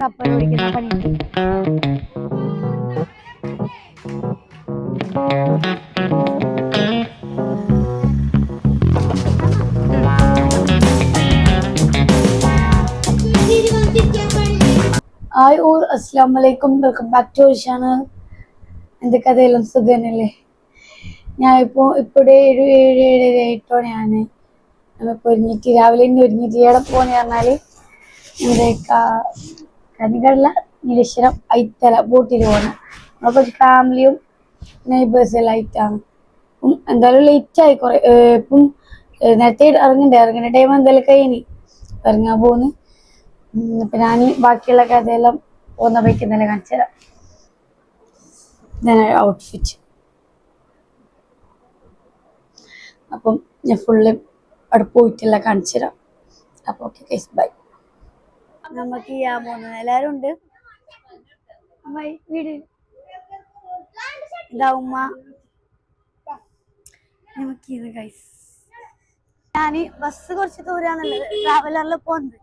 കപ്പൽ ഓടിക്കുന്ന പണിയുണ്ട്. ഹായ് ഓർ അസ്സലാമു അലൈക്കും, welcome back to our channel. എൻ്റെ കഥയെല്ലാം സുഖനല്ലേ? ഇപ്പോഴേ 7-7:30 നമ്മളിപ്പോൾ ഒരുങ്ങിയിട്ട് രാവിലെ തന്നെ ഒരുങ്ങിയിട്ട് ഏടെ പോകുന്ന പറഞ്ഞാൽ നമ്മുടെ കനികടല നീലേശ്വരം ഐത്തല ബോട്ടിൽ പോകണം. നമ്മൾ കുറച്ച് ഫാമിലിയും നെയ്ബേഴ്സ് എല്ലാം ആയിട്ടാണ്. അപ്പം എന്തായാലും ലേറ്റായി കുറേ. ഇപ്പം നേരത്തെ ഇറങ്ങേണ്ട ടൈം എന്തായാലും കഴിഞ്ഞ് ഇറങ്ങാൻ പോകുന്നു. അപ്പം ഞാൻ ബാക്കിയുള്ള കഥയെല്ലാം പോകുന്ന ബൈക്ക് തന്നെ കാണിച്ചു തരാം. ഇതാണ് ഔട്ട്ഫിറ്റ്. അപ്പം ഞാൻ ഫുള്ള് അവിടെ പോയിട്ടെല്ല കാണിച്ചു തരാം. അപ്പോൾ ഓക്കെ ഗൈസ്, ബൈ. നമുക്ക് ചെയ്യാൻ പോകുന്നത് എല്ലാവരും ഉണ്ട്. വീട് ഇതാ ഉമ്മ. നമുക്ക് ഇത് ഗൈസ്, ഞാൻ ബസ് കുറച്ച് ദൂരാണുള്ളത്, ട്രാവലറിൽ പോകുന്നത്.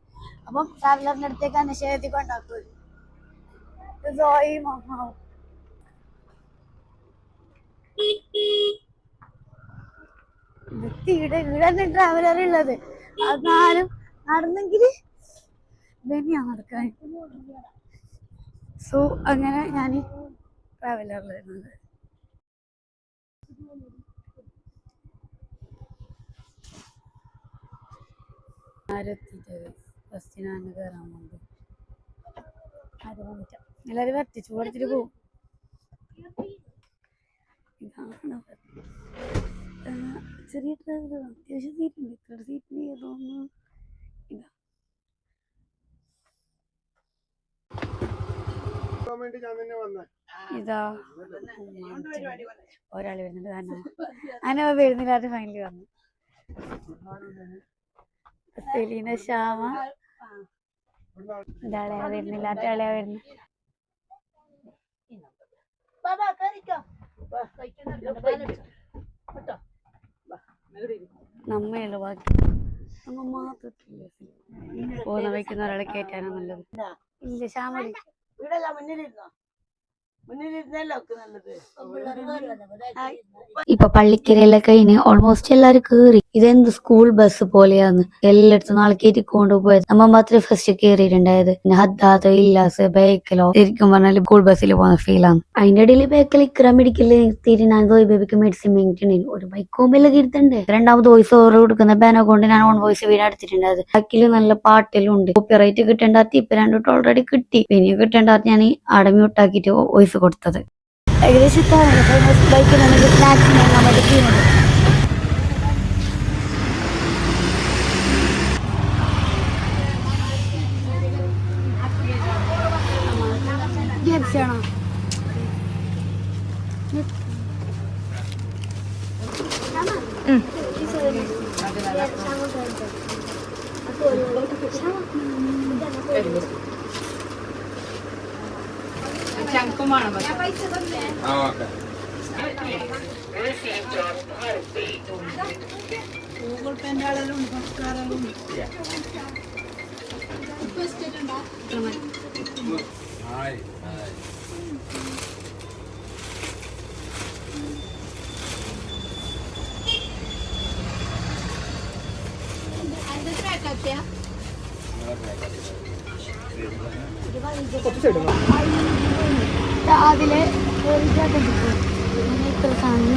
അപ്പം ട്രാവലറിൻ്റെ അടുത്തേക്ക് അന്വേഷണത്തിൽ കൊണ്ടാക്കും. ഇവിടെ ട്രാവലർ ഉള്ളത്. എന്നാലും നടന്നെങ്കിൽ തന്നെയാ നടക്കാൻ. സോ അങ്ങനെ ഞാൻ ട്രാവലറിൽ വരുന്നത്. ബസ്സിനാണ് കയറാൻ പോകുന്നത്. എല്ലാവരും വരട്ടിച്ചു കൊടുത്തിട്ട് പോകും. ഇതാണ് ചെറിയ ട്രാവലർ, അത്യാവശ്യം സീറ്റുണ്ട്. ഇത്ര സീറ്റിന് തോന്നുന്നു. ഇതാ ഒരാൾ വരുന്നുണ്ട്. അങ്ങനെ വരുന്നില്ല, അത് ഫൈനലി വന്നു. സെലീന, ശ്യാമ, ഇതാളെയാ വരുന്നില്ല, അയാളെയാ വരുന്നു. നമ്മയല്ല ബാക്കി, നമ്മ മാത്രത്തില്ല. പോകുന്ന വയ്ക്കുന്ന ഒരാളെ കയറ്റാനാ നല്ലത്. ഇല്ല, ശ്യാമ ഇപ്പൊ പള്ളിക്കരയിലെ കഴിഞ്ഞ് ഓൾമോസ്റ്റ് എല്ലാരും കേറി. ഇതെന്ത് സ്കൂൾ ബസ് പോലെയാന്ന് എല്ലായിടത്തും നാളെ കയറ്റിക്കൊണ്ട് പോയത്. നമ്മ മാത്രമേ ഫസ്റ്റ് കയറിയിട്ടുണ്ടായത്. പിന്നെ ഹദ്ദാത്ത്, ഇല്ലാസ്, ബേക്കലോ ശരിക്കും പറഞ്ഞാല് സ്കൂൾ ബസ്സിൽ പോകുന്ന ഫീലാണ്. അതിന്റെ ഇടയിൽ ബേക്കൽ ഇക്ര മെഡിക്കല് തിരി ഞാൻ ബേബിക്ക് മെഡിസിൻ മേടിച്ചിട്ടുണ്ടായിരുന്നു. ഒരു ബൈക്കോമ്പെല്ലാം ഇരുത്തണ്ടേ. രണ്ടാമത് വോയിസ് ഓവർ കൊടുക്കുന്ന ബാനോ കൊണ്ട് ഞാൻ ഓൺ വോയിസ് വീട് എടുത്തിട്ടുണ്ടായത്. ബാക്കില് നല്ല പാട്ടെല്ലാം ഉണ്ട്. കോപ്പിറൈറ്റ് കിട്ടേണ്ടാത്തി ഇപ്പൊ രണ്ടോട്ട് ഓൾറെഡി കിട്ടി. പിന്നെ കിട്ടേണ്ടാത്തി ഞാൻ അവിടെ മ്യൂട്ടാക്കിട്ട് വോയിസ് കൊടുത്തത്. ഏകദേശം ബൈക്കിൽ സ്നാക്സ് വാങ്ങാൻ വേണ്ടി ചെയ്യുന്നത്. ആണോ ചങ്കുമാണ് ഗൂഗിൾ പേൻ്റെ ആളെല്ലാം സംസ്കാരവും അതിലെ ഇത്ര സാധനം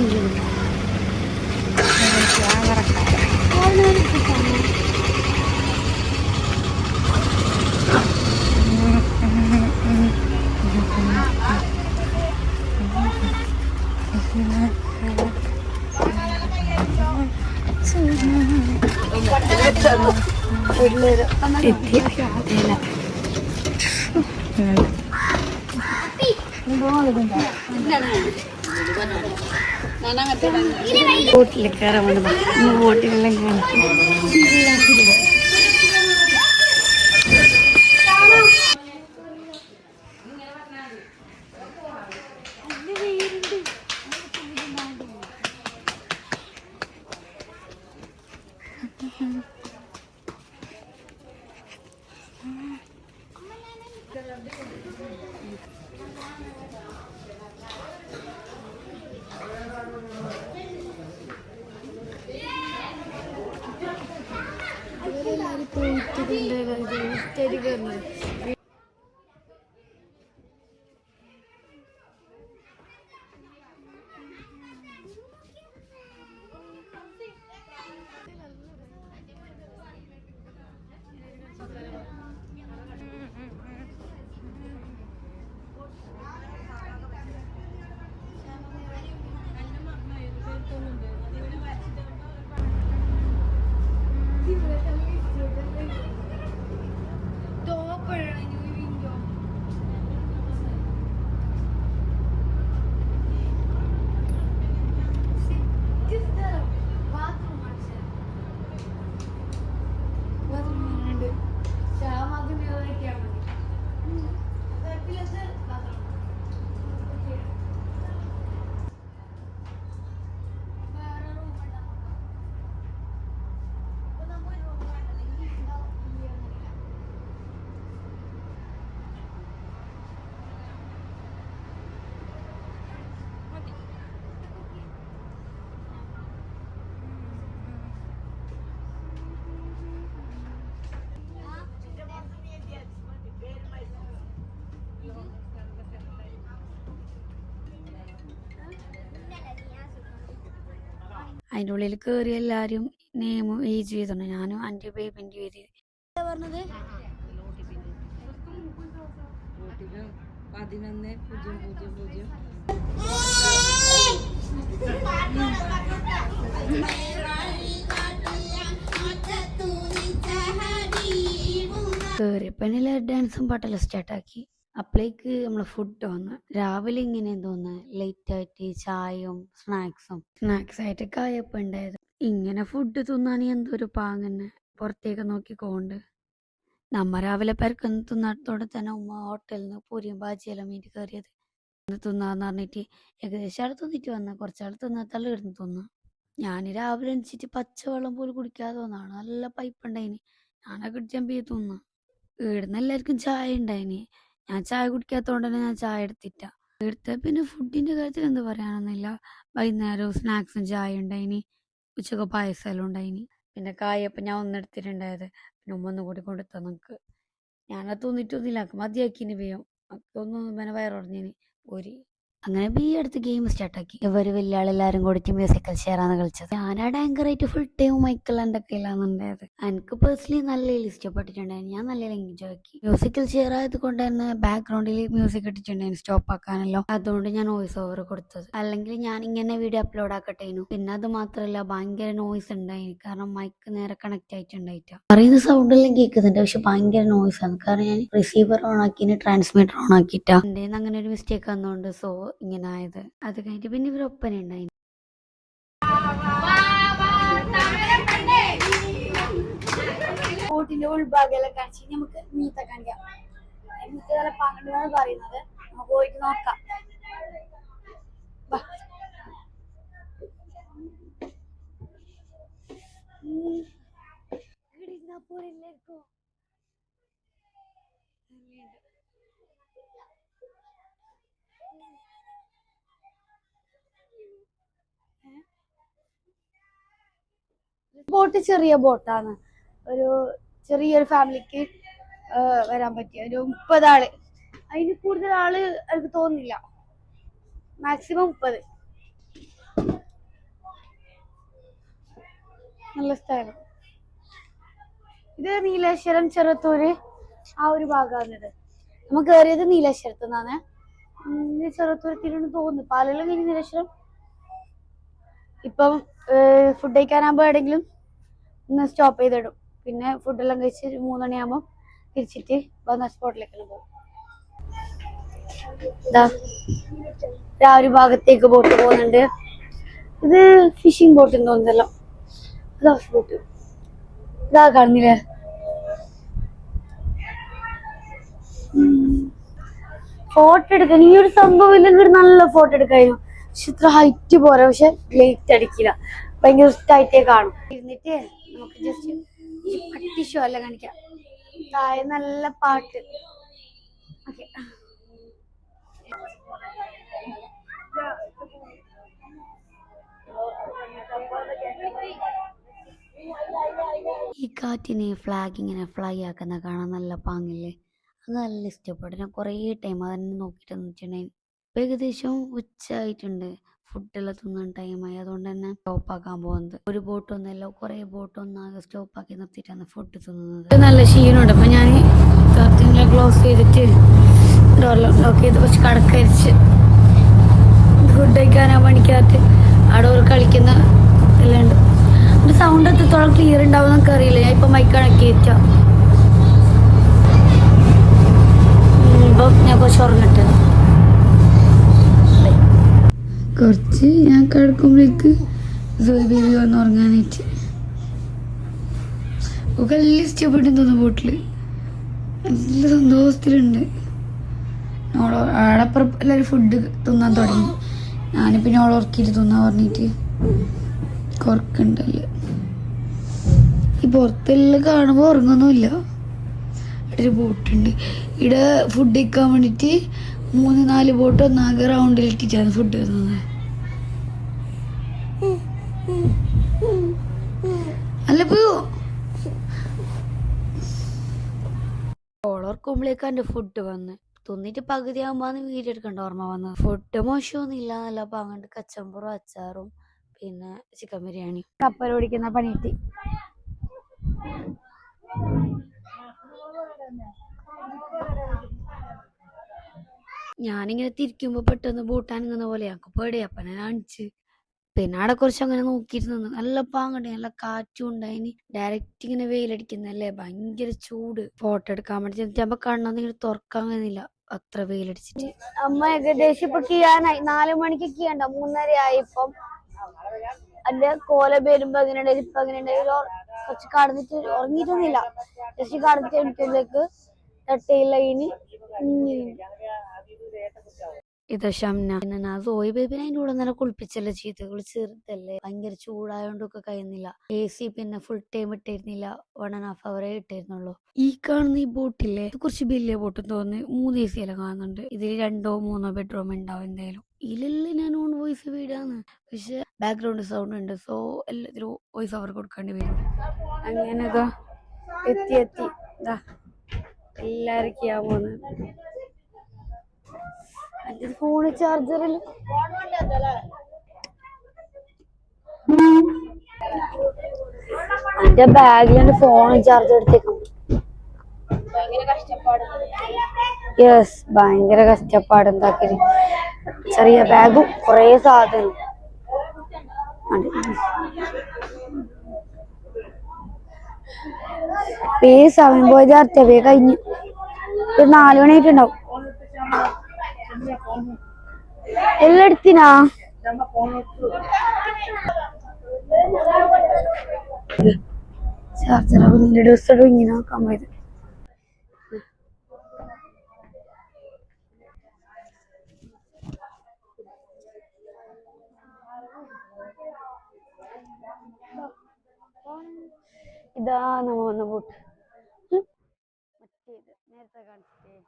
ബോട്ടിൽ കയറാൻ വേണ്ടി ബോട്ടിലെല്ലാം കാണിക്കും. അതിൻ്റെ ഉള്ളിൽ കയറി എല്ലാവരും നെയിം ഏജ് ചെയ്തോണ്ട് ഞാനും എൻ്റെ ബേബിൻ്റെ പേര് പറഞ്ഞത് 11.000. കയറിയപ്പം എല്ലാവരും ഡാൻസും പാട്ടെല്ലാം സ്റ്റാർട്ടാക്കി. അപ്പോഴേക്ക് നമ്മളെ ഫുഡ് വന്ന് രാവിലെ ഇങ്ങനെ തോന്നുന്നു ലേറ്റായിട്ട് ചായയും സ്നാക്സ് ആയിട്ട് കായപ്പം ഉണ്ടായത്. ഇങ്ങനെ ഫുഡ് തിന്നാൻ എന്തൊരു പാങ്ങനെ പുറത്തേക്ക് നോക്കിക്കോണ്ട് നമ്മ രാവിലെ പെരക്കൊന്ന് തിന്നാത്തോടെ തന്നെ ഉമ്മ ഹോട്ടലിൽ നിന്ന് പൂരിയും ബാജിയെല്ലാം മീറ്റ് കയറിയത് തിന്നാന്ന് പറഞ്ഞിട്ട് ഏകദേശം ആൾ തിന്നിട്ട് വന്ന കുറച്ചാൾ തിന്നാത്താൾ ഇടുന്ന് തിന്നു. ഞാൻ രാവിലെ എണിച്ചിട്ട് പച്ചവെള്ളം പോലും കുടിക്കാതെ വന്നാണ്. നല്ല പൈപ്പ് ഉണ്ടായിന്. ഞാനൊക്കെ കുടിച്ചാൽ ചെയ്ത് തിന്നു. ഇവിടുന്ന് എല്ലാവർക്കും ചായ ഉണ്ടായിന്. ഞാൻ ചായ കുടിക്കാത്തോണ്ട് തന്നെ ഞാൻ ചായ എടുത്തിട്ട. ഇവിടുത്തെ പിന്നെ ഫുഡിന്റെ കാര്യത്തിൽ എന്ത് പറയാനൊന്നുമില്ല. വൈകുന്നേരവും സ്നാക്സും ചായ ഉണ്ടായിന്. ഉച്ചക്ക് പായസമെല്ലാം ഉണ്ടായിന്. പിന്നെ കായപ്പം ഞാൻ ഒന്നെടുത്തിട്ടുണ്ടായത്. പിന്നെ ഉമ്മ ഒന്നും കൂടി കൊടുത്ത നമുക്ക്. ഞാനത് തിന്നിട്ടൊന്നുമില്ല. മതിയാക്കിന് വേഗം ഒന്നും പിന്നെ വയറുറഞ്ഞിന് പോരി. അങ്ങനെ ബി അടുത്ത് ഗെയിം സ്റ്റാർട്ടാക്കി. ഇവര് വലിയ ആളെല്ലാരും കൂടിയിട്ട് മ്യൂസിക്കൽ ചെയറാണ് കളിച്ചത്. ഞാനാ ആങ്കറായിട്ട് ഫുൾ ടൈം മൈക്കിൾ എൻ്റെ കയ്യിലാണുണ്ടായത്. എനിക്ക് പേഴ്സണലി നല്ല ഇഷ്ടപ്പെട്ടിട്ടുണ്ടായിരുന്നു. ഞാൻ നല്ല എൻജോയ് ആക്കി. മ്യൂസിക്കൽ ചെയർ ആയത് കൊണ്ട് തന്നെ ബാക്ക്ഗ്രൗണ്ടിൽ മ്യൂസിക് ഇട്ടിട്ടുണ്ടായിരുന്നു സ്റ്റോപ്പ് ആക്കാനല്ലോ. അതുകൊണ്ട് ഞാൻ വോയിസ് ഓവർ കൊടുത്തത്. അല്ലെങ്കിൽ ഞാൻ ഇങ്ങനെ വീഡിയോ അപ്ലോഡ് ആക്കട്ടേനു. പിന്നെ അത് മാത്രമല്ല ഭയങ്കര നോയ്സ് ഉണ്ടായിന്. കാരണം മൈക്ക് നേരെ കണക്ട് ആയിട്ടുണ്ടായിട്ട. പറയുന്ന സൗണ്ട് എല്ലാം കേൾക്കുന്നുണ്ട്. പക്ഷെ ഭയങ്കര നോയ്സ് ആണ്. കാരണം ഞാൻ റിസീവർ ഓൺ ആക്കിന് ട്രാൻസ്മിറ്റർ ഓൺ ആക്കിയിട്ടാ. എൻ്റെ അങ്ങനെ ഒരു മിസ്റ്റേക്ക് വന്നോണ്ട് സോ ഇങ്ങനെ ആയത്. അത് കഴിഞ്ഞിട്ട് പിന്നെ ഇവർ ഒപ്പന ഉണ്ടായി. ബോട്ടിന്റെ ഉൾഭാഗമെല്ലാം കാണിച്ച് നമുക്ക് മീത്ത കാണിക്കാം. മീത്ത നല്ല പാങ്ങണ്ടെന്നാണ് പറയുന്നത്. നമുക്ക് പോയിട്ട് നോക്കാം. ബോട്ട് ചെറിയ ബോട്ടാണ്. ഒരു ചെറിയൊരു ഫാമിലിക്ക് വരാൻ പറ്റിയ ഒരു 30 ആള്. അതിന് കൂടുതൽ ആള് എനിക്ക് തോന്നുന്നില്ല. മാക്സിമം 30. നല്ല സ്ഥലം. ഇത് നീലേശ്വരം ചെറുത്തൂര് ആ ഒരു ഭാഗമാണിത്. നമ്മൾ കയറിയത് നീലേശ്വരത്ത് നിന്നാണ്. ചെറുത്തൂർ തിരുവനന്തപുരം തോന്നുന്നു. പാലളം കഴിഞ്ഞ് നീലേശ്വരം. ഇപ്പം ഫുഡ് കഴിക്കാനാകുമ്പോൾ എവിടെയെങ്കിലും ഒന്ന് സ്റ്റോപ്പ് ചെയ്തിടും. പിന്നെ ഫുഡെല്ലാം കഴിച്ച് 3 മണിയാകുമ്പോൾ തിരിച്ചിട്ട് വന്ന സ്പോട്ടിലേക്ക് പോകും. ആ ഒരു ഭാഗത്തേക്ക് ബോട്ട് പോകുന്നുണ്ട്. ഇത് ഫിഷിംഗ് ബോട്ട് എന്ന് തോന്നുന്നല്ലോ. ഇതാ ബോട്ട്. ഇതാ കാണുന്നില്ലേ. ഫോട്ടോ എടുക്കാൻ ഈ ഒരു സംഭവം ഇല്ലെങ്കിൽ നല്ല ഫോട്ടോ എടുക്കായിരുന്നു. പക്ഷെ ഇത്ര ഹൈറ്റ് പോരാ. പക്ഷെ ലൈറ്റ് അടിക്കില്ല. ഭയങ്കര ഇഷ്ടമായിട്ടേ കാണും. ഇരുന്നിട്ട് നമുക്ക് ജസ്റ്റ് ഈ പട്ടി ഷോ എല്ലാം കാണിക്കാം. താഴെ നല്ല പാട്ട്. ഓക്കെ, ഈ കാറ്റിന് ഫ്ലാഗ് ഇങ്ങനെ ഫ്ലൈ ആക്കുന്ന കാണാൻ നല്ല പാങ്ങില്ലേ, അത് നല്ല ഇഷ്ടപ്പെട്ടു. ഞാൻ കുറേ ടൈം അതന്നെ നോക്കിയിട്ട് നിന്നിട്ടുണ്ടായി. ഇപ്പം ഏകദേശം ഉച്ച ആയിട്ടുണ്ട്, ഫുഡെല്ലാം തിന്നാൻ ടൈമായി. അതുകൊണ്ട് തന്നെ സ്റ്റോപ്പ് ആക്കാൻ പോകുന്നത്. ഒരു ബോട്ടൊന്നല്ല, കുറേ ബോട്ടൊന്നാകെ സ്റ്റോപ്പ് ആക്കി നിർത്തിയിട്ടാണ് ഫുഡ് തിന്നുന്നത്. നല്ല ക്ഷീണമുണ്ട്. അപ്പം ഞാൻ കർട്ടനെല്ലാം ക്ലോസ് ചെയ്തിട്ട് ഡോറെല്ലാം ലോക്ക് ചെയ്ത് കുറച്ച് കടക്കരിച്ച് ഫുഡ് കഴിക്കാനാ പണിക്കകത്ത് അവിടെ ഒരു കളിക്കുന്ന എല്ലാം ഉണ്ട്. ഒരു സൗണ്ട് എത്രത്തോളം ക്ലിയർ ഉണ്ടാവും എന്നൊക്കെ അറിയില്ല. ഞാൻ ഇപ്പം മൈക്ക് കണക്കി വെച്ചാൽ ഇപ്പം ഞാൻ കുറച്ച് ഉറങ്ങട്ടെ. കുറച്ച് ഞാൻ കിടക്കുമ്പോഴേക്ക് സോയി ബേബി വന്ന് ഉറങ്ങാനായിട്ട് ഒക്കെ എല്ലാം ഇഷ്ടപ്പെട്ടു തോന്നുന്നു. ബോട്ടിൽ നല്ല സന്തോഷത്തിലുണ്ട്. ആടപ്പുറം എല്ലാവരും ഫുഡ് തിന്നാൻ തുടങ്ങി. ഞാൻ പിന്നെ അവളെ ഉറക്കിയിട്ട് തിന്നാൻ പറഞ്ഞിട്ട് കുറക്കുണ്ടല്ലോ. ഈ പുറത്തെല്ലാം കാണുമ്പോൾ ഉറങ്ങുന്നുമില്ല. ഇവിടെ ഒരു ബോട്ടുണ്ട്. ഇവിടെ ഫുഡ് കഴിക്കാൻ വേണ്ടിയിട്ട് 3-4 ബോട്ട് ഒന്നാകെ റൗണ്ടിലിട്ടിട്ടാണ് ഫുഡ് തരുന്നത്. അല്ല പോയോ ഓളോർക്കുമ്പോഴേക്കും എൻ്റെ ഫുഡ് വന്ന് തിന്നിട്ട് പകുതി ആകുമ്പോൾ വീഡിയോ എടുക്കേണ്ട ഓർമ്മ വന്നത്. ഫുഡ് മോശമൊന്നുമില്ല, നല്ല പാങ്ങണ്ട്. കച്ചമ്പറും അച്ചാറും പിന്നെ ചിക്കൻ ബിരിയാണി. കപ്പൽ ഓടിക്കുന്ന പണിയിട്ട് ഞാനിങ്ങനെ തിരിക്കുമ്പോ പെട്ടെന്ന് ബോട്ടാനിങ്ങനെ പോലെ ഞങ്ങൾക്ക് പേടിയപ്പനെ കാണിച്ച്. പിന്നെ അവിടെ കുറച്ച് അങ്ങനെ നോക്കിയിട്ട് നിന്ന്. നല്ല പാങ്ങണ്ട്, നല്ല കാറ്റും ഉണ്ടായിന്. ഡയറക്റ്റ് ഇങ്ങനെ വെയിലടിക്കുന്നല്ലേ, ഭയങ്കര ചൂട്. ഫോട്ടോ എടുക്കാൻ വേണ്ടി ചെന്നിട്ടാകുമ്പോ കണ്ണൊന്നും ഇങ്ങനെ തുറക്കാൻ കഴിയുന്നില്ല, അത്ര വെയിലടിച്ചിട്ട്. അമ്മ ഏകദേശം ഇപ്പൊ കീഴാനായി. 4 മണിക്ക് കീയണ്ട, 3:30 ആയി. ഇപ്പം എന്റെ കോല വരുമ്പോ അങ്ങനെ ഇപ്പൊ അങ്ങനെ കുറച്ച് കടന്നിട്ട് ഉറങ്ങിയിട്ടൊന്നുമില്ല. ജസ്റ്റ് കടന്നിട്ട് എനിക്കുമ്പോഴേക്ക് തട്ടയില്ല. ഇനി ഇത് ഷംന. പിന്നെ ഞാൻ സോയി ബേബിനെ അതിൻ്റെ കൂടെ നല്ല കുളിപ്പിച്ചല്ലേ ചെയ്ത്. ചെറുതല്ലേ, ഭയങ്കര ചൂടായോണ്ടൊക്കെ കഴിയുന്നില്ല. AC പിന്നെ ഫുൾ ടൈം ഇട്ടിരുന്നില്ല, 1.5 hour ഇട്ടിരുന്നുള്ളൂ. ഈ കാണുന്ന ഈ ബോട്ടില്ലേ, ഇത് കുറച്ച് വലിയ ബോട്ട് തോന്നുന്നു. 3 AC എല്ലാം കാണുന്നുണ്ട്. ഇതിൽ 2-3 ബെഡ്റൂം ഉണ്ടാവും എന്തായാലും. ഇതിലെല്ലാം ഞാൻ ഓൺ വോയിസ് വീടാണ്, പക്ഷെ ബാക്ക്ഗ്രൗണ്ട് സൗണ്ട് ഉണ്ട്. സോ എല്ലാത്തിലും വോയിസ് ഓവർ കൊടുക്കേണ്ടി വരും. അങ്ങനെ ഇതാ എത്തി ഇതാ എല്ലാരും ചെയ്യാൻ പോകുന്നത്. എന്റെ ഫോണ് ചാർജറിൽ എന്റെ ബാഗിൽ എന്റെ ഫോൺ ചാർജർ എടുത്തേക്കും. യെസ്, ഭയങ്കര കഷ്ടപ്പാട്. എന്താക്കല്, ചെറിയ ബാഗും കൊറേ സാധനം. സമയം പോയ ചർച്ചവേ കഴിഞ്ഞു. ഒരു 4 മണിയായിട്ടുണ്ടാവും. എല്ലാം എടുത്തിനാ ചാർജർ കുഞ്ഞിന്റെ ഡ്രസ് ഇങ്ങനെ നോക്കാൻ പോയത്. ഇതാ നമ്മ വന്ന ബോട്ട്. മറ്റേത് നേരത്തെ കാണിച്ചിട്ടേ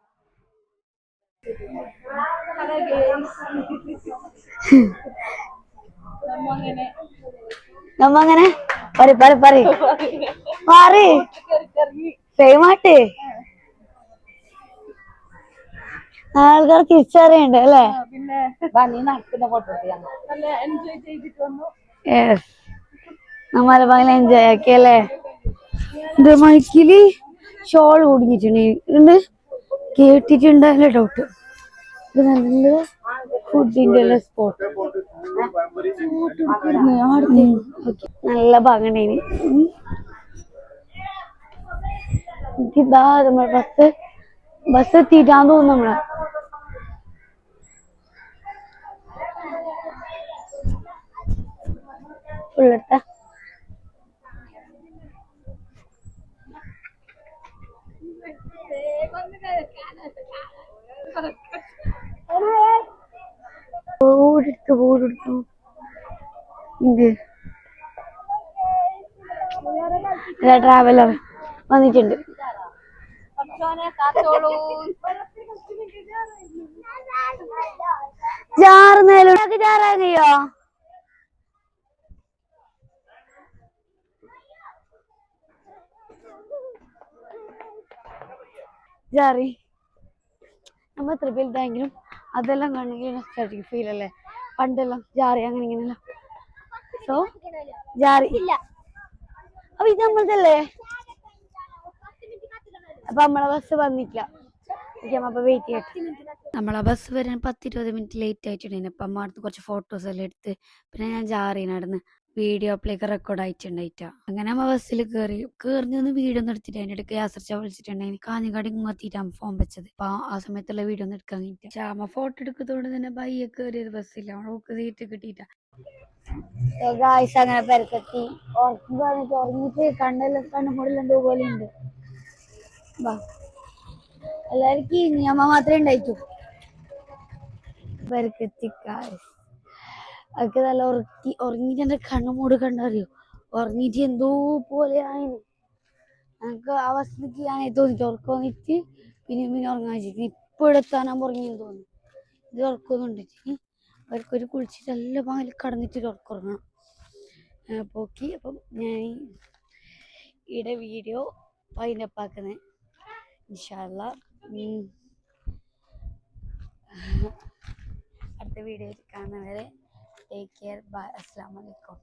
നമ്മ അങ്ങനെ ഫെയിമാട്ട് ആൾക്കാർ തിരിച്ചറിയണ്ടേ അല്ലേ. നമ്മളെ ഭയങ്കര എൻജോയ് ആക്കിയല്ലേ. ഇത് മൈക്കില് ഷോൾ കുടുങ്ങിട്ടുണ്ട്, കേട്ടിട്ടുണ്ടല്ലേ ഡൗട്ട്. ഇത് നല്ല ഫുഡിന്റെ എല്ലാം സ്പോട്ട്, നല്ല ഭംഗിണ്ടേനി. നമ്മളെ ബസ് എത്തിയിട്ടാന്ന് തോന്നുന്നു. നമ്മളെ ഫുള്ളെടുത്ത ബോർഡെടുത്തു ഇത് ട്രാവലർ വന്നിട്ടുണ്ട്. ചാറാകയോ ജാറി നമ്മ എത്ര വലുതായെങ്കിലും അതെല്ലാം കാണണമെങ്കിൽ നൊസ്റ്റാൾജിക് ഫീൽ അല്ലേ. പണ്ടെല്ലാം ജാറി അങ്ങനെ ഇങ്ങനെയല്ല. സോ ജാറി ഇല്ല. അപ്പൊ ഇത് നമ്മളതല്ലേ. അപ്പൊ നമ്മളെ ബസ് വന്നിട്ടില്ല. അപ്പൊ വെയിറ്റ് ചെയ്യട്ടെ. നമ്മളെ ബസ് വരാൻ 10-20 മിനിറ്റ് ലേറ്റ് ആയിട്ടുണ്ടായിരുന്നു. അപ്പം അമ്മ അടുത്ത് കുറച്ച് ഫോട്ടോസ് എല്ലാം എടുത്ത് പിന്നെ ഞാൻ ജാറി നടന്ന് വീഡിയോ അപ്ലേക്ക് റെക്കോർഡ് ആയിട്ടുണ്ടായിട്ടാ. അങ്ങനെ അമ്മ ബസ്സിൽ കയറി വീഡിയോ ഒന്നും എടുത്തിട്ട് അതിൻ്റെ ഇടയ്ക്ക് യാത്ര വിളിച്ചിട്ടുണ്ടായിരുന്നു. കാഞ്ഞങ്ങാട് ഇങ്ങെത്തിയിട്ടാണ് ഫോൺ വെച്ചത്. അപ്പൊ ആ സമയത്തുള്ള വീഡിയോ ഒന്നും എടുക്കാൻ കഴിഞ്ഞിട്ട് പക്ഷെ അമ്മ ഫോട്ടോ എടുക്കുന്നതുകൊണ്ട് തന്നെ ബയ്യെ കയറിയത് ബസ്സില്ല. അവൾക്ക് സീറ്റ് കിട്ടിയിട്ടാ. അങ്ങനെ പെരക്കെത്തി ഉറങ്ങിട്ട് കണ്ണുമൂടെല്ലാം പോലെ ഉണ്ട്. എല്ലാവർക്കും ഇനി അമ്മ മാത്രമേ ഉണ്ടായിട്ടു. പെരക്കെത്തി അതൊക്കെ നല്ല ഉറങ്ങിട്ട് എന്റെ കണ്ണുമൂട് കണ്ടറിയോ. ഉറങ്ങിട്ട് എന്തോ പോലെയായിന്. ഞങ്ങക്ക് ആ ബസ്സിലേക്ക് ഞാൻ തോന്നിട്ട് ഉറക്കം വന്നിട്ട് പിന്നെ ഉറങ്ങാൻ വെച്ചിട്ട് ഇപ്പൊ എടുത്താനാകുമ്പോ ഉറങ്ങിയെന്ന് തോന്നുന്നു. ഇത് ഉറക്കൊന്നുണ്ടിട്ട് അവർക്കൊരു കുളിച്ചിട്ട് നല്ല പാലിൽ കടന്നിട്ടൊരു ഉറക്കം പോക്കി. അപ്പം ഞാൻ ഇവിടെ വീഡിയോ വൈൻഡപ്പാക്കുന്നത് ഇൻഷാ അല്ലാഹ്. അടുത്ത വീഡിയോയിൽ കാണുന്നവരെ ടേക്ക് കെയർ. ബൈ. അസ്സലാമു അലൈക്കും.